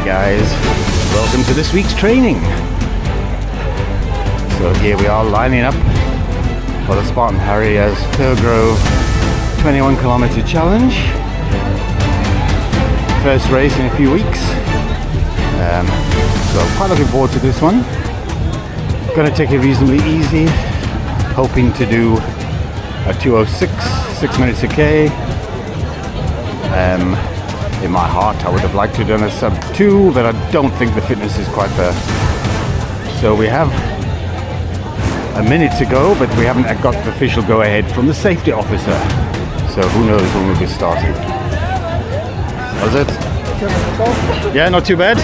guys, welcome to this week's training. So here we are lining up for the Spartan Harriers Grove 21 kilometer challenge. First race in a few weeks. So I'm quite looking forward to this one. Gonna take it reasonably easy, hoping to do a 2:06, 6 minutes a K. In my heart I would have liked to have done a sub 2, but I don't think the fitness is quite there. So we have a minute to go, but we haven't got the official go ahead from the safety officer. So who knows when we'll be starting. How's it? Yeah, not too bad.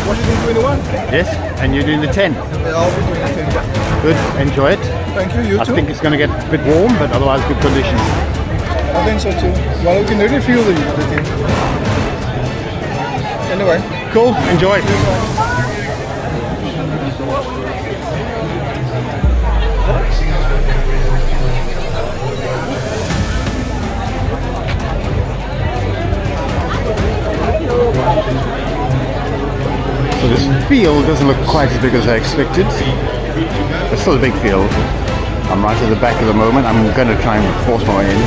What are you doing, 21? Yes, and you're doing the 10. Yeah, I'll be doing the 10. Good, enjoy it. Thank you, you I too. think it's going to get a bit warm, but otherwise good conditions. I think so too. Well, you can really feel the thing. Anyway. Cool, enjoy. So this field doesn't look quite as big as I expected. It's still a big field. I'm right at the back at the moment. I'm going to try and force my way in.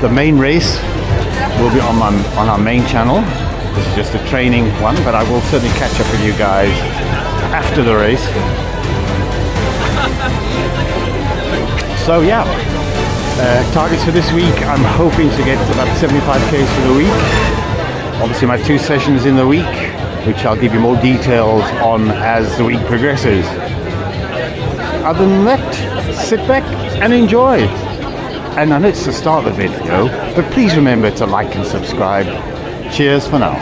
The main race will be on our main channel. This is just a training one, but I will certainly catch up with you guys after the race. So yeah, targets for this week, I'm hoping to get about 75 Ks for the week. Obviously my 2 sessions in the week, which I'll give you more details on as the week progresses. Other than that, sit back and enjoy. And I know it's the start of the video, but please remember to like and subscribe. Cheers for now.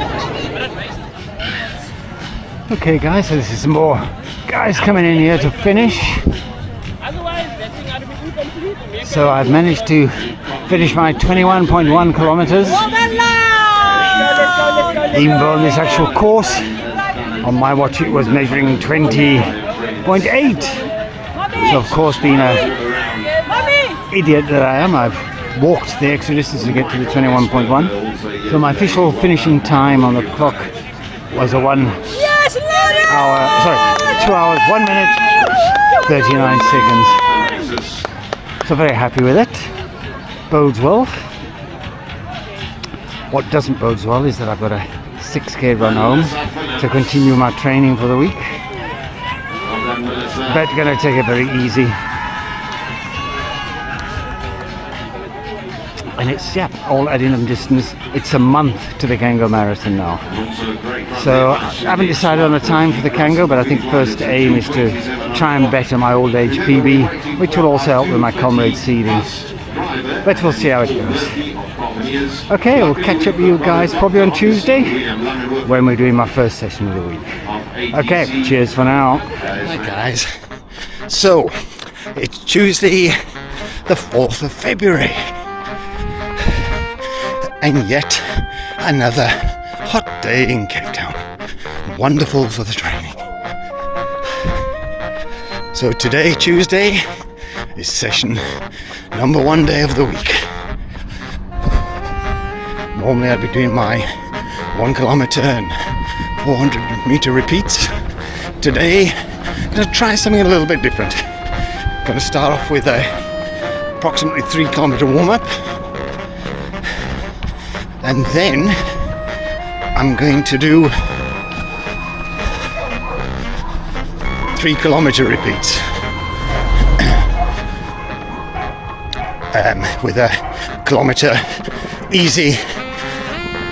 Okay guys, so this is some more guys coming in here to finish. So I've managed to finish my 21.1 kilometers. Even though on this actual course, on my watch it was measuring 20.8. So of course, being a idiot that I am, I've walked the extra distance to get to the 21.1. So my official finishing time on the clock was a 2 hours, 1 minute, 39 seconds. So very happy with it. Bodes well. What doesn't bode well is that I've got a 6K run home to continue my training for the week. But gonna take it very easy. And it's, all adding in distance. It's a month to the Cango Marathon now. So I haven't decided on a time for the Cango, but I think first aim is to try and better my old age PB, which will also help with my comrade seeding. But we'll see how it goes. Okay, we'll catch up with you guys probably on Tuesday when we're doing my first session of the week. Okay, cheers for now. Hi guys. So, it's Tuesday the 4th of February. And yet another hot day in Cape Town. Wonderful for the training. So today, Tuesday, is session number 1 day of the week. Normally I'd be doing my 1 kilometer and 400 meter repeats. Today, I'm going to try something a little bit different. Going to start off with a approximately 3 kilometer warm-up. And then I'm going to do 3 kilometer repeats with a kilometer easy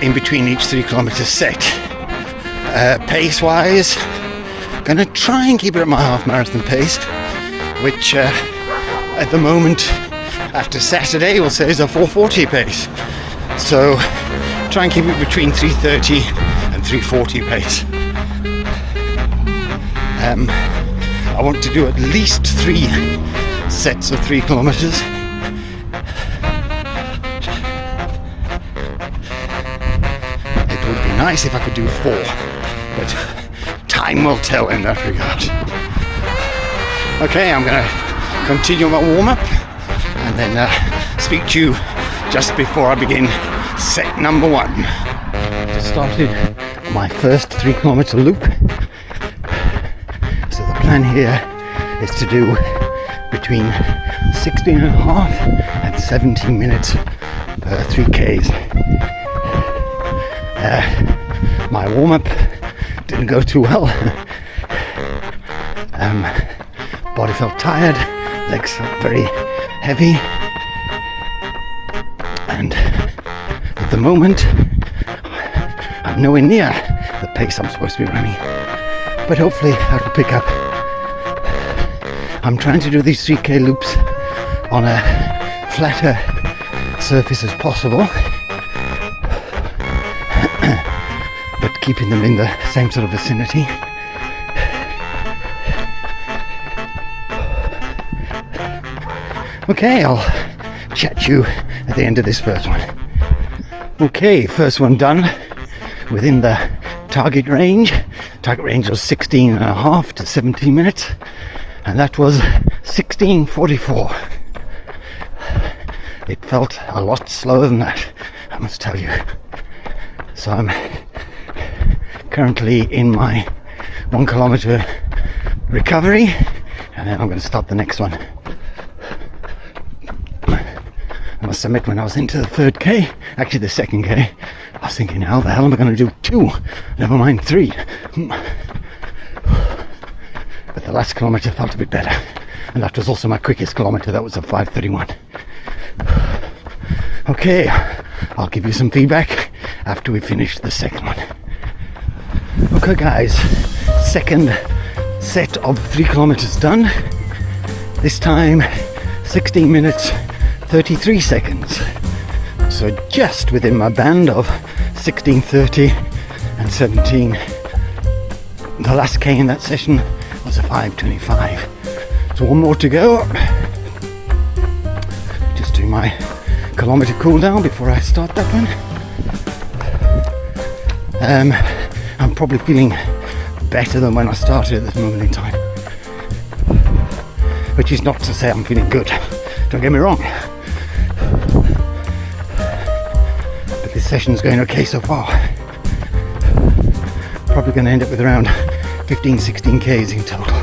in between each 3 kilometer set. Pace wise, gonna try and keep it at my half marathon pace, which at the moment after Saturday we'll say is a 4:40 pace. So try and keep it between 3:30 and 3:40 pace. I want to do at least 3 sets of 3 kilometers. It would be nice if I could do 4, but time will tell in that regard. Okay, I'm going to continue my warm-up and then speak to you just before I begin Set number 1. Just started my first 3 kilometer loop. So the plan here is to do between 16 and a half and 17 minutes per 3Ks. My warm-up didn't go too well. Body felt tired, legs felt very heavy, and at the moment I'm nowhere near the pace I'm supposed to be running, but hopefully that'll pick up. I'm trying to do these 3K loops on a flatter surface as possible, but keeping them in the same sort of vicinity. Okay, I'll chat to you at the end of this first one. Okay, first one done within the target range. Target range was 16 and a half to 17 minutes, and that was 16:44. It felt a lot slower than that, I must tell you. So I'm currently in my 1 kilometer recovery, and then I'm going to start the next one. I must admit, when I was into the 3rd K, actually the 2nd K, I was thinking, how the hell am I going to do 2? Never mind 3. But the last kilometre felt a bit better. And that was also my quickest kilometre. That was a 5:31. Okay, I'll give you some feedback after we finish the second one. Okay guys, second set of 3 kilometres done. This time 16 minutes 33 seconds, so just within my band of 16:30 and 17. The last K in that session was a 5:25, so 1 more to go. Just doing my kilometre cool down before I start that one. I'm probably feeling better than when I started at this moment in time, which is not to say I'm feeling good, don't get me wrong. This session's going okay so far. Probably going to end up with around 15-16 Ks in total.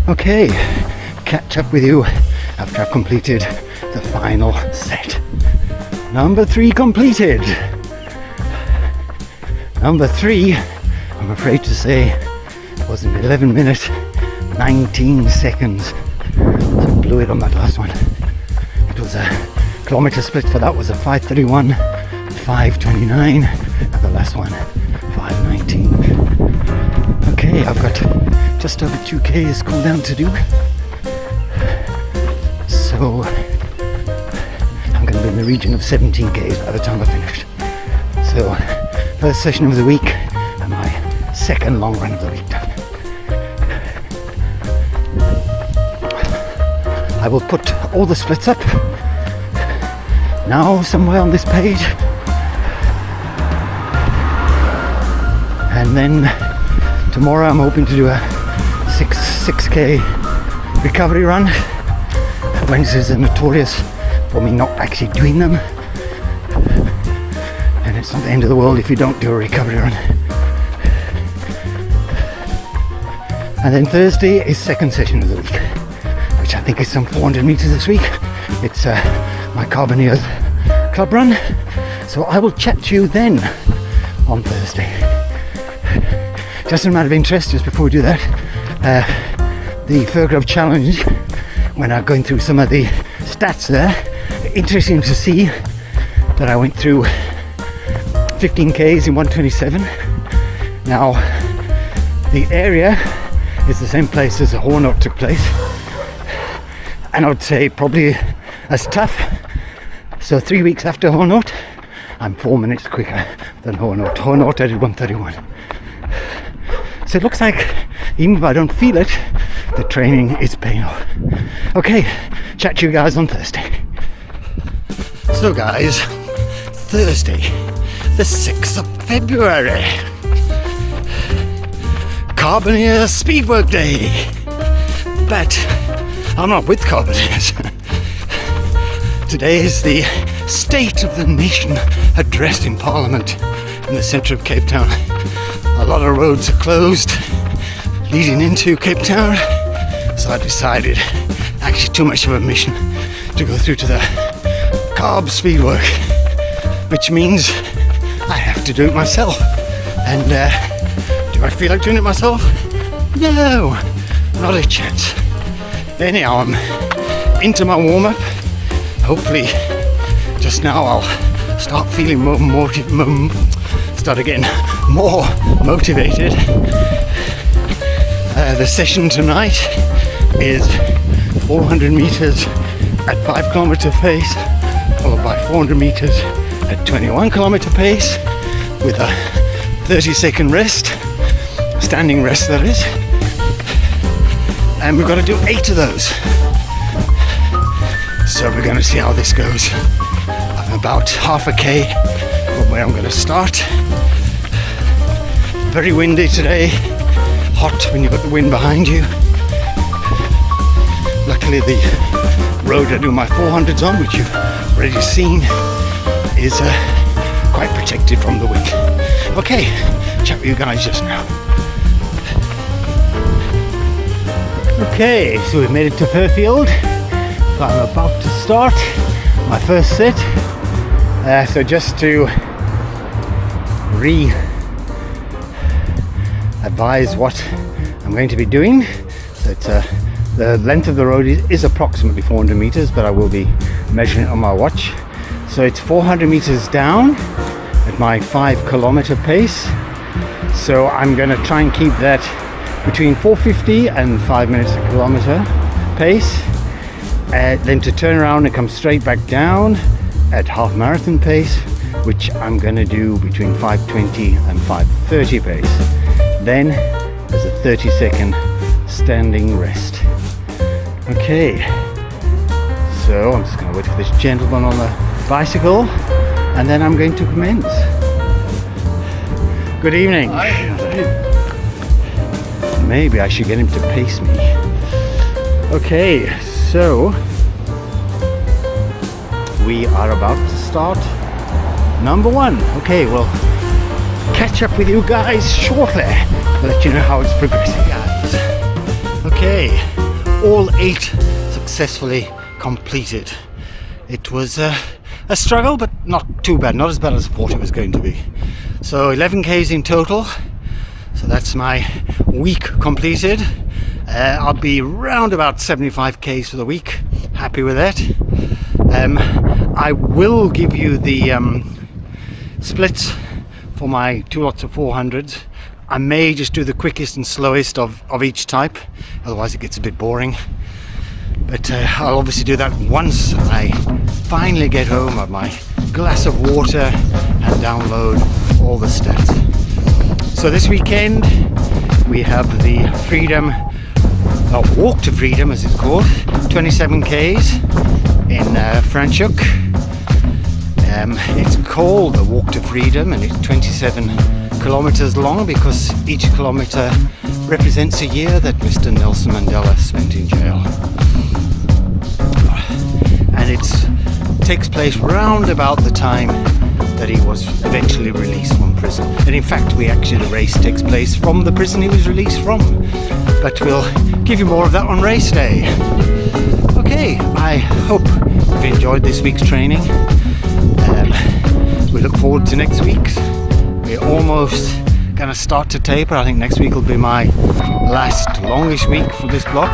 Okay, catch up with you after I've completed the final set. Number 3 completed. Number 3, I'm afraid to say, was an 11 minute 19 seconds. So blew it on that last one. It was a kilometre split for that was a 5:31, 5:29, and the last one 5:19. Okay, I've got just over 2 Ks cool down to do, so I'm going to be in the region of 17 Ks by the time I finish. So first session of the week and my second long run of the week done. I will put all the splits up now somewhere on this page, and then tomorrow I'm hoping to do a 6K recovery run. Wednesdays are notorious for me not actually doing them, and it's not the end of the world if you don't do a recovery run. And then Thursday is second session of the week, which I think is some 400 meters this week. It's my Carboneers club run, so I will chat to you then on Thursday. Just a matter of interest, just before we do that, the Fairgrove Challenge, when I'm going through some of the stats there, interesting to see that I went through 15 Ks in 1:27. Now the area is the same place as the Hornaut took place, and I would say probably as tough. So 3 weeks after Hornaut, I'm 4 minutes quicker than Hornaut. Hornaut I did 1:31. So it looks like, even if I don't feel it, the training is paying off. Okay, chat to you guys on Thursday. So guys, Thursday, the 6th of February, Carboneer Speedwork Day. But I'm not with Carboneers. Today is the State of the Nation address in Parliament in the centre of Cape Town. A lot of roads are closed leading into Cape Town, so I decided, actually too much of a mission, to go through to the carb speedwork, which means I have to do it myself. And do I feel like doing it myself? No, not a chance. Anyhow, I'm into my warm-up. Hopefully just now I'll start feeling more motivated. The session tonight is 400 meters at 5 kilometer pace, followed by 400 meters at 21 kilometer pace with a 30-second rest, standing rest that is, and we've got to do 8 of those. So we're going to see how this goes. I'm about half a K from where I'm going to start. Very windy today, hot when you've got the wind behind you. Luckily the road I do my 400s on, which you've already seen, is quite protected from the wind. Okay, chat with you guys just now. Okay, so we've made it to Fairfield. So I'm about to start my first set. So just to advise what I'm going to be doing, that the length of the road is approximately 400 meters, but I will be measuring it on my watch. So it's 400 meters down at my 5 kilometer pace. So I'm going to try and keep that between 4:50 and 5 minutes a kilometer pace. Then to turn around and come straight back down at half marathon pace, which I'm going to do between 5:20 and 5:30 pace. Then there's a 30-second standing rest. Okay, so I'm just going to wait for this gentleman on the bicycle, and then I'm going to commence. Good evening. Hi. Maybe I should get him to pace me. Okay, so we are about to start number 1. Okay, well, catch up with you guys shortly. I'll let you know how it's progressing, guys. Okay, all 8 successfully completed. It was a struggle, but not too bad, not as bad as I thought it was going to be. So 11 Ks in total, so that's my week completed. I'll be round about 75 Ks for the week, happy with that. I will give you the splits for my 2 lots of 400s. I may just do the quickest and slowest of each type, otherwise it gets a bit boring. But I'll obviously do that once I finally get home, have my glass of water and download all the stats. So this weekend we have the Freedom, Walk to Freedom as it's called, 27 Ks in Franschhoek. It's called the Walk to Freedom, and it's 27 kilometers long because each kilometer represents a year that Mr. Nelson Mandela spent in jail. And it takes place round about the time that he was eventually released from prison. And in fact, the race takes place from the prison he was released from. But we'll give you more of that on race day. Okay, I hope you've enjoyed this week's training. We look forward to next week's. We're almost going to start to taper. I think next week will be my last longish week for this block.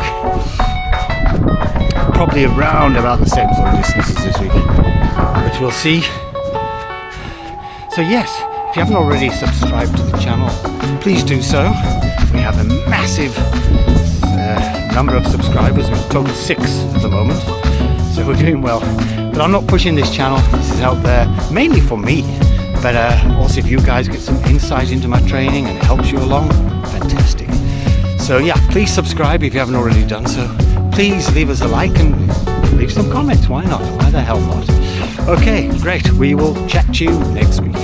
Probably around about the same sort of distance as this week, but we'll see. So yes, if you haven't already subscribed to the channel, please do so. We have a massive number of subscribers, we've total 6 at the moment, so we're doing well. But I'm not pushing this channel, this is out there mainly for me, but also if you guys get some insight into my training and it helps you along, fantastic. So yeah, please subscribe if you haven't already done so. Please leave us a like and leave some comments, why not? Why the hell not? Okay, great, we will chat to you next week.